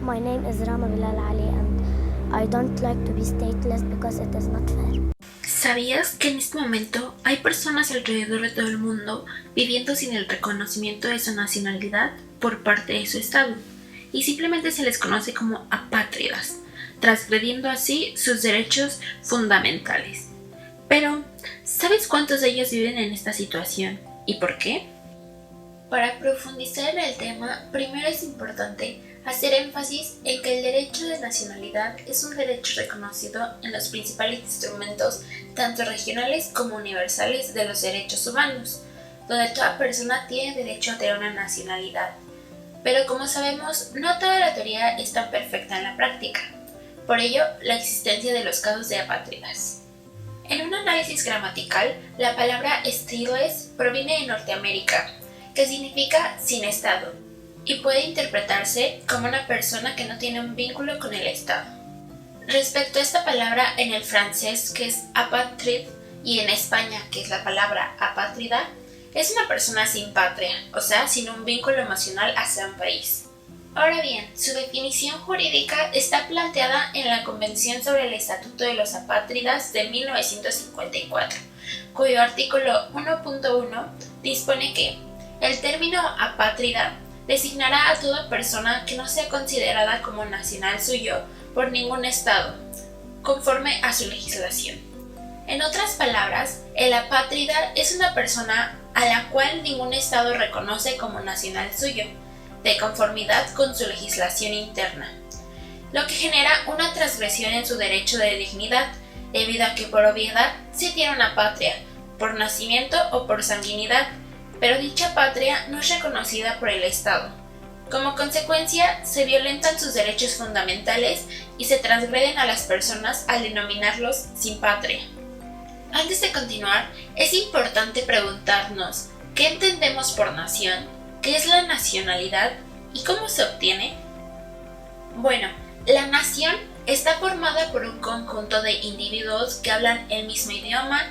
My name is Rama Bilal Ali and I don't like to be stateless because it is not fair. ¿Sabías que en este momento hay personas alrededor de todo el mundo viviendo sin el reconocimiento de su nacionalidad por parte de su estado? Y simplemente se les conoce como apátridas, transgrediendo así sus derechos fundamentales. Pero, ¿sabes cuántos de ellos viven en esta situación? ¿Y por qué? Para profundizar en el tema, primero es importante hacer énfasis en que el derecho de nacionalidad es un derecho reconocido en los principales instrumentos, tanto regionales como universales, de los derechos humanos, donde toda persona tiene derecho a tener una nacionalidad. Pero como sabemos, no toda la teoría es tan perfecta en la práctica. Por ello, la existencia de los casos de apátridas. En un análisis gramatical, la palabra stateless proviene de Norteamérica, que significa sin estado, y puede interpretarse como una persona que no tiene un vínculo con el estado. Respecto a esta palabra en el francés, que es apatride, y en España, que es la palabra apátrida, es una persona sin patria, o sea, sin un vínculo emocional hacia un país. Ahora bien, su definición jurídica está planteada en la Convención sobre el Estatuto de los Apátridas de 1954, cuyo artículo 1.1 dispone que el término apátrida designará a toda persona que no sea considerada como nacional suyo por ningún estado, conforme a su legislación. En otras palabras, el apátrida es una persona a la cual ningún estado reconoce como nacional suyo, de conformidad con su legislación interna, lo que genera una transgresión en su derecho de dignidad, debido a que por obviedad sí tiene una patria, por nacimiento o por sanguinidad, pero dicha patria no es reconocida por el Estado. Como consecuencia, se violentan sus derechos fundamentales y se transgreden a las personas al denominarlos sin patria. Antes de continuar, es importante preguntarnos ¿qué entendemos por nación? ¿Qué es la nacionalidad y cómo se obtiene? Bueno, la nación está formada por un conjunto de individuos que hablan el mismo idioma,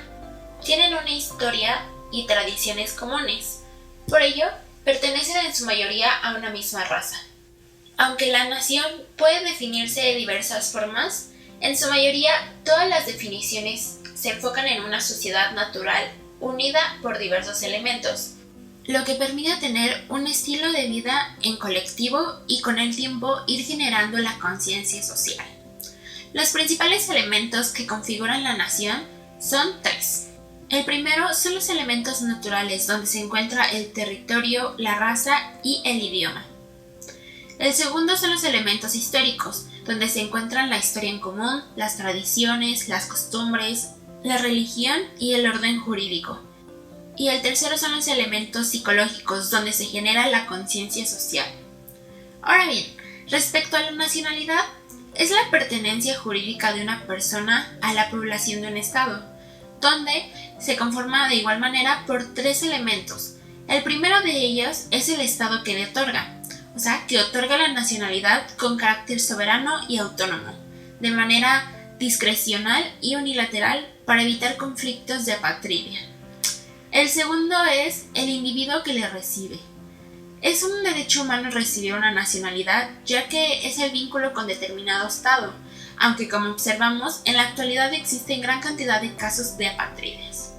tienen una historia y tradiciones comunes. Por ello, pertenecen en su mayoría a una misma raza. Aunque la nación puede definirse de diversas formas, en su mayoría todas las definiciones se enfocan en una sociedad natural unida por diversos elementos, lo que permite tener un estilo de vida en colectivo y con el tiempo ir generando la conciencia social. Los principales elementos que configuran la nación son tres. El primero son los elementos naturales, donde se encuentra el territorio, la raza y el idioma. El segundo son los elementos históricos, donde se encuentran la historia en común, las tradiciones, las costumbres, la religión y el orden jurídico. Y el tercero son los elementos psicológicos, donde se genera la conciencia social. Ahora bien, respecto a la nacionalidad, es la pertenencia jurídica de una persona a la población de un estado, donde se conforma de igual manera por tres elementos. El primero de ellos es el estado que le otorga, o sea, que otorga la nacionalidad con carácter soberano y autónomo, de manera discrecional y unilateral para evitar conflictos de apatridia. El segundo es el individuo que le recibe. Es un derecho humano recibir una nacionalidad, ya que es el vínculo con determinado estado, aunque como observamos, en la actualidad existen gran cantidad de casos de apátridas.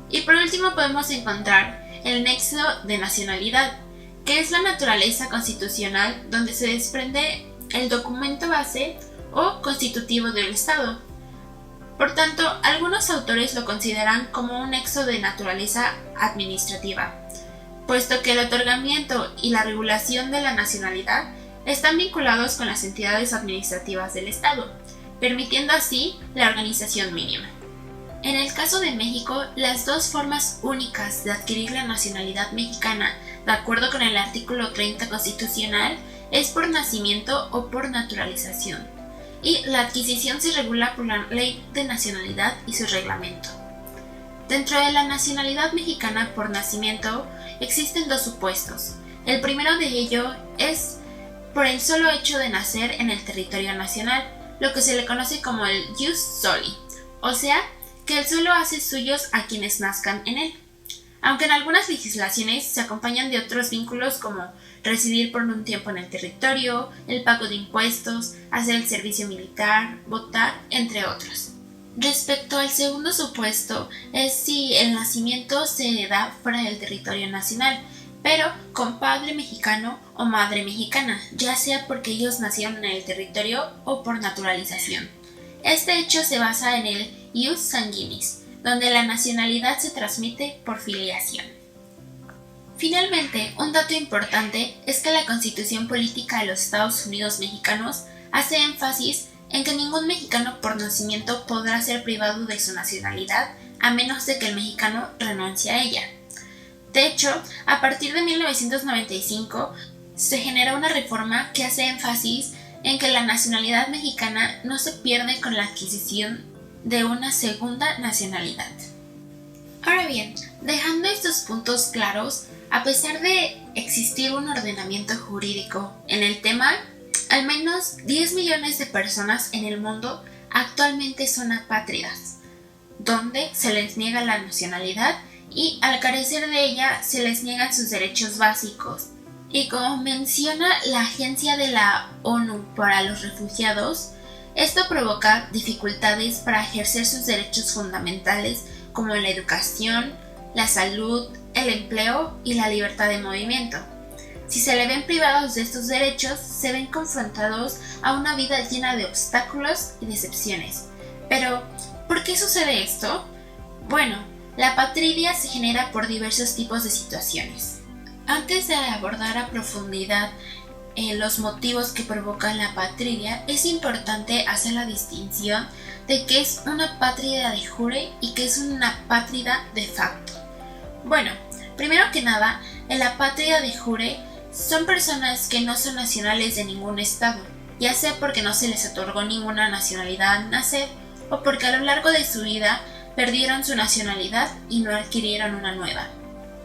Y por último podemos encontrar el nexo de nacionalidad, que es la naturaleza constitucional donde se desprende el documento base o constitutivo del Estado. Por tanto, algunos autores lo consideran como un nexo de naturaleza administrativa, puesto que el otorgamiento y la regulación de la nacionalidad están vinculados con las entidades administrativas del Estado, permitiendo así la organización mínima. En el caso de México, las dos formas únicas de adquirir la nacionalidad mexicana, de acuerdo con el artículo 30 constitucional, es por nacimiento o por naturalización, y la adquisición se regula por la Ley de Nacionalidad y su reglamento. Dentro de la nacionalidad mexicana por nacimiento existen dos supuestos. El primero de ello es por el solo hecho de nacer en el territorio nacional, lo que se le conoce como el jus soli, o sea, que el suelo hace suyos a quienes nazcan en él. aunque en algunas legislaciones se acompañan de otros vínculos como residir por un tiempo en el territorio, el pago de impuestos, hacer el servicio militar, votar, entre otros. Respecto al segundo supuesto, es si el nacimiento se da fuera del territorio nacional, pero con padre mexicano o madre mexicana, ya sea porque ellos nacieron en el territorio o por naturalización. Este hecho se basa en el ius sanguinis, donde la nacionalidad se transmite por filiación. Finalmente, un dato importante es que la Constitución Política de los Estados Unidos Mexicanos hace énfasis en que ningún mexicano por nacimiento podrá ser privado de su nacionalidad a menos de que el mexicano renuncie a ella. De hecho, a partir de 1995 se genera una reforma que hace énfasis en que la nacionalidad mexicana no se pierde con la adquisición de una segunda nacionalidad. Ahora bien, dejando estos puntos claros, a pesar de existir un ordenamiento jurídico en el tema, al menos 10 millones de personas en el mundo actualmente son apátridas, donde se les niega la nacionalidad y al carecer de ella se les niegan sus derechos básicos. Y como menciona la Agencia de la ONU para los Refugiados, esto provoca dificultades para ejercer sus derechos fundamentales como la educación, la salud, el empleo y la libertad de movimiento. Si se le ven privados de estos derechos, se ven confrontados a una vida llena de obstáculos y decepciones. Pero, ¿por qué sucede esto? Bueno, la apatridia se genera por diversos tipos de situaciones. Antes de abordar a profundidad los motivos que provocan la apatridia, es importante hacer la distinción de qué es una apátrida de jure y qué es una apátrida de facto. Bueno, primero que nada, el apátrida de jure son personas que no son nacionales de ningún estado, ya sea porque no se les otorgó ninguna nacionalidad al nacer o porque a lo largo de su vida perdieron su nacionalidad y no adquirieron una nueva.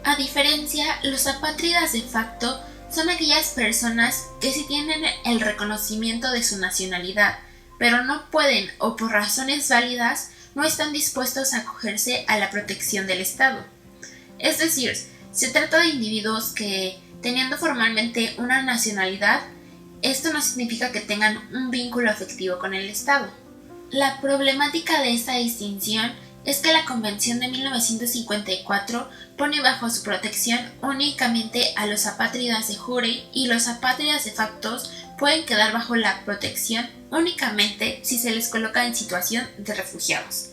A diferencia, los apátridas de facto son aquellas personas que sí tienen el reconocimiento de su nacionalidad, pero no pueden o por razones válidas no están dispuestos a acogerse a la protección del Estado. Es decir, se trata de individuos que, teniendo formalmente una nacionalidad, esto no significa que tengan un vínculo afectivo con el Estado. La problemática de esta distinción es que la Convención de 1954 pone bajo su protección únicamente a los apátridas de jure y los apátridas de facto pueden quedar bajo la protección únicamente si se les coloca en situación de refugiados.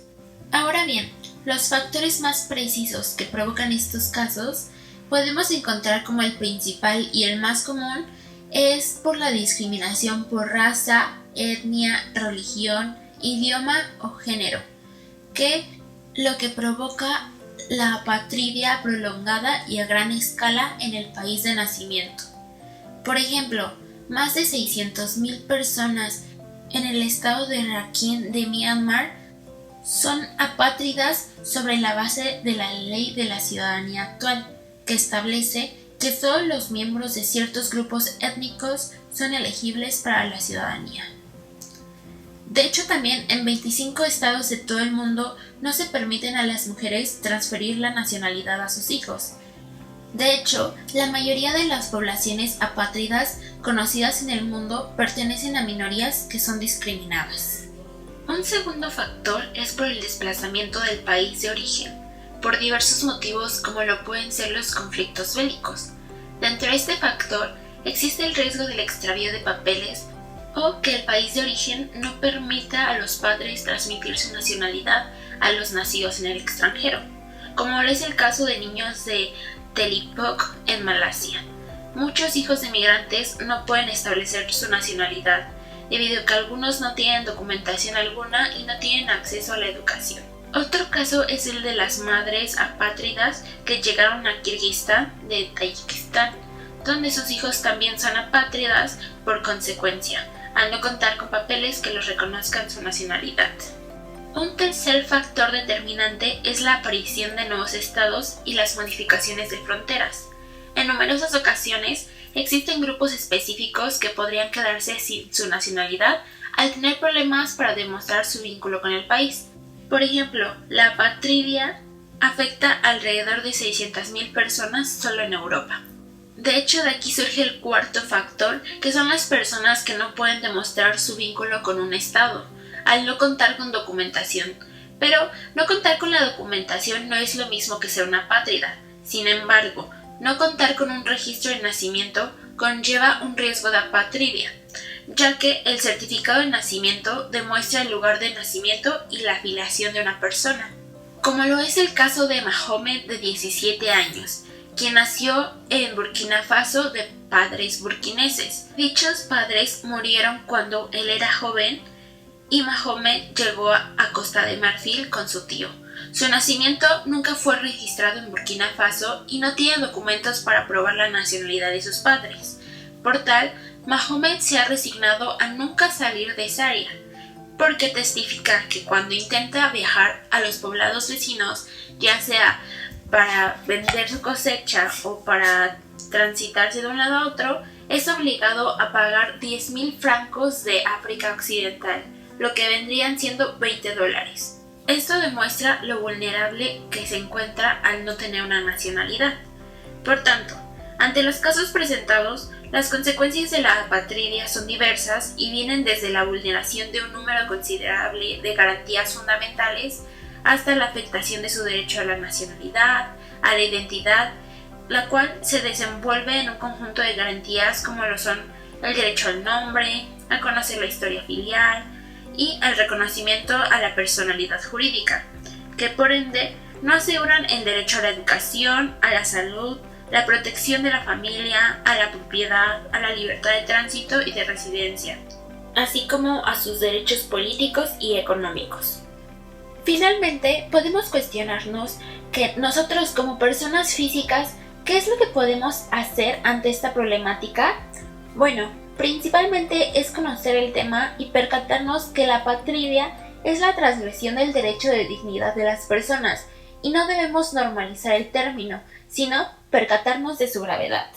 Ahora bien, los factores más precisos que provocan estos casos podemos encontrar como el principal y el más común es por la discriminación por raza, etnia, religión, idioma o género, que lo que provoca la apatridia prolongada y a gran escala en el país de nacimiento. Por ejemplo, más de 600,000 personas en el estado de Rakhine de Myanmar son apátridas sobre la base de la ley de la ciudadanía actual, que establece que todos los miembros de ciertos grupos étnicos son elegibles para la ciudadanía. De hecho, también en 25 estados de todo el mundo no se permiten a las mujeres transferir la nacionalidad a sus hijos. De hecho, la mayoría de las poblaciones apátridas conocidas en el mundo pertenecen a minorías que son discriminadas. Un segundo factor es por el desplazamiento del país de origen, por diversos motivos como lo pueden ser los conflictos bélicos. Dentro de este factor existe el riesgo del extravío de papeles o que el país de origen no permita a los padres transmitir su nacionalidad a los nacidos en el extranjero, como es el caso de niños de Telipok en Malasia. Muchos hijos de migrantes no pueden establecer su nacionalidad, debido a que algunos no tienen documentación alguna y no tienen acceso a la educación. Otro caso es el de las madres apátridas que llegaron a Kirguistán de Tayikistán, donde sus hijos también son apátridas por consecuencia, al no contar con papeles que los reconozcan su nacionalidad. Un tercer factor determinante es la aparición de nuevos estados y las modificaciones de fronteras. En numerosas ocasiones existen grupos específicos que podrían quedarse sin su nacionalidad al tener problemas para demostrar su vínculo con el país. Por ejemplo, la apatridia afecta a alrededor de 600.000 personas solo en Europa. De hecho, de aquí surge el cuarto factor, que son las personas que no pueden demostrar su vínculo con un Estado, al no contar con documentación. Pero no contar con la documentación no es lo mismo que ser una apátrida. Sin embargo, no contar con un registro de nacimiento conlleva un riesgo de apatridia, ya que el certificado de nacimiento demuestra el lugar de nacimiento y la afiliación de una persona, como lo es el caso de Mahomet, de 17 años, quien nació en Burkina Faso de padres burkineses. Dichos padres murieron cuando él era joven y Mahomet llegó a Costa de Marfil con su tío. Su nacimiento nunca fue registrado en Burkina Faso y no tiene documentos para probar la nacionalidad de sus padres. Por tal, Mahomet se ha resignado a nunca salir de esa área, porque testifica que cuando intenta viajar a los poblados vecinos, ya sea para vender su cosecha o para transitarse de un lado a otro, es obligado a pagar 10.000 francos de África Occidental, lo que vendrían siendo $20. Esto demuestra lo vulnerable que se encuentra al no tener una nacionalidad. Por tanto, ante los casos presentados, las consecuencias de la apatridia son diversas y vienen desde la vulneración de un número considerable de garantías fundamentales hasta la afectación de su derecho a la nacionalidad, a la identidad, la cual se desenvuelve en un conjunto de garantías como lo son el derecho al nombre, a conocer la historia filial y al reconocimiento a la personalidad jurídica, que por ende no aseguran el derecho a la educación, a la salud, la protección de la familia, a la propiedad, a la libertad de tránsito y de residencia, así como a sus derechos políticos y económicos. Finalmente, podemos cuestionarnos que nosotros como personas físicas, ¿qué es lo que podemos hacer ante esta problemática? Bueno, principalmente es conocer el tema y percatarnos que la apatridia es la transgresión del derecho de dignidad de las personas y no debemos normalizar el término, sino percatarnos de su gravedad.